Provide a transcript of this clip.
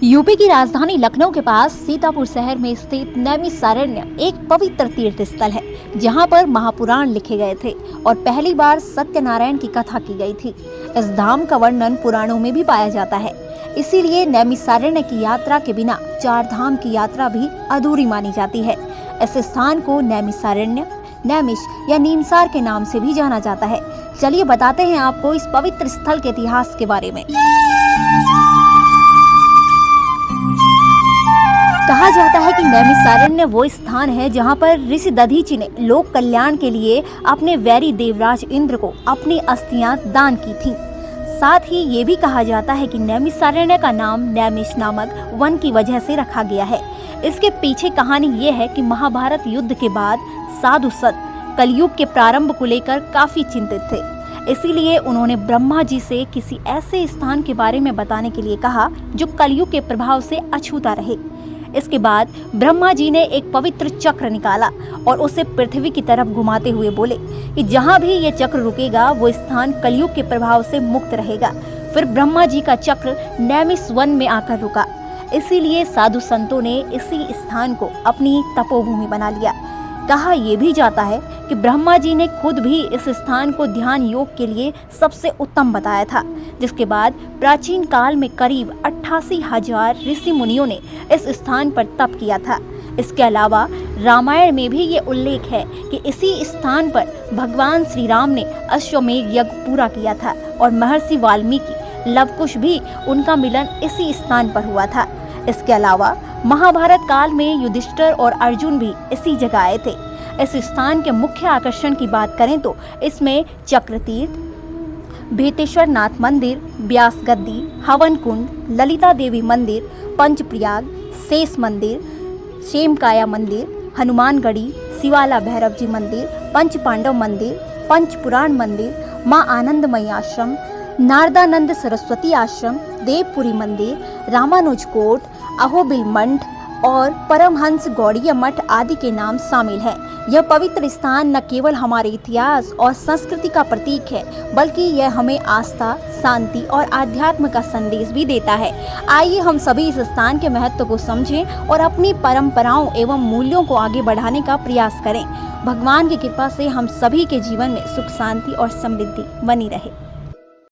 UP की राजधानी लखनऊ के पास सीतापुर शहर में स्थित नैमिषारण्य एक पवित्र तीर्थ स्थल है, जहां पर महापुराण लिखे गए थे और पहली बार सत्यनारायण की कथा की गई थी। इस धाम का वर्णन पुराणों में भी पाया जाता है। इसीलिए नैमिषारण्य की यात्रा के बिना चार धाम की यात्रा भी अधूरी मानी जाती है। इस स्थान को नैमिषारण्य, नैमिष या नीमसार के नाम से भी जाना जाता है। चलिए बताते हैं आपको इस पवित्र स्थल के इतिहास के बारे में। कहा जाता है कि नैमिषारण्य वो स्थान है जहां पर ऋषि दधीचि ने लोक कल्याण के लिए अपने वैरी देवराज इंद्र को अपनी अस्थियां दान की थीं। साथ ही ये भी कहा जाता है कि नैमिषारण्य का नाम नैमिष नामक वन की वजह से रखा गया है। इसके पीछे कहानी ये है कि महाभारत युद्ध के बाद साधु संत कलयुग के प्रारंभ को लेकर काफी चिंतित थे। इसीलिए उन्होंने ब्रह्मा जी से किसी ऐसे स्थान के बारे में बताने के लिए कहा जो कलयुग के प्रभाव से अछूता रहे। इसके बाद ब्रह्मा जी ने एक पवित्र चक्र निकाला और उसे पृथ्वी की तरफ घुमाते हुए बोले कि जहां भी ये चक्र रुकेगा वो स्थान कलयुग के प्रभाव से मुक्त रहेगा। फिर ब्रह्मा जी का चक्र नैमिष वन में आकर रुका। इसीलिए साधु संतों ने इसी स्थान को अपनी तपोभूमि बना लिया। कहा यह भी जाता है कि ब्रह्मा जी ने खुद भी इस स्थान को ध्यान योग के लिए सबसे उत्तम बताया था, जिसके बाद प्राचीन काल में करीब 88,000 ऋषि मुनियों ने इस स्थान पर तप किया था। इसके अलावा रामायण में भी ये उल्लेख है कि इसी स्थान पर भगवान श्री राम ने अश्वमेध यज्ञ पूरा किया था और महर्षि वाल्मीकि लवकुश भी उनका मिलन इसी स्थान पर हुआ था। इसके अलावा महाभारत काल में युधिष्ठिर और अर्जुन भी इसी जगह आए थे। इस स्थान के मुख्य आकर्षण की बात करें तो इसमें चक्र तीर्थ, भेतेश्वर नाथ मंदिर, व्यास गद्दी, हवन कुंड, ललिता देवी मंदिर, पंचप्रयाग, शेष मंदिर, शेमकाया मंदिर, हनुमानगढ़ी, शिवाला भैरव जी मंदिर, पंच पांडव मंदिर, पंच पुराण मंदिर, माँ आनंदमयी आश्रम, नारदानंद सरस्वती आश्रम, देवपुरी मंदिर, रामानुज कोट, अहोबिल मठ और परमहंस गौड़ीय मठ आदि के नाम शामिल है। यह पवित्र स्थान न केवल हमारे इतिहास और संस्कृति का प्रतीक है, बल्कि यह हमें आस्था, शांति और आध्यात्म का संदेश भी देता है। आइए हम सभी इस स्थान के महत्व को समझें और अपनी परंपराओं एवं मूल्यों को आगे बढ़ाने का प्रयास करें। भगवान की कृपा से हम सभी के जीवन में सुख, शांति और समृद्धि बनी रहे।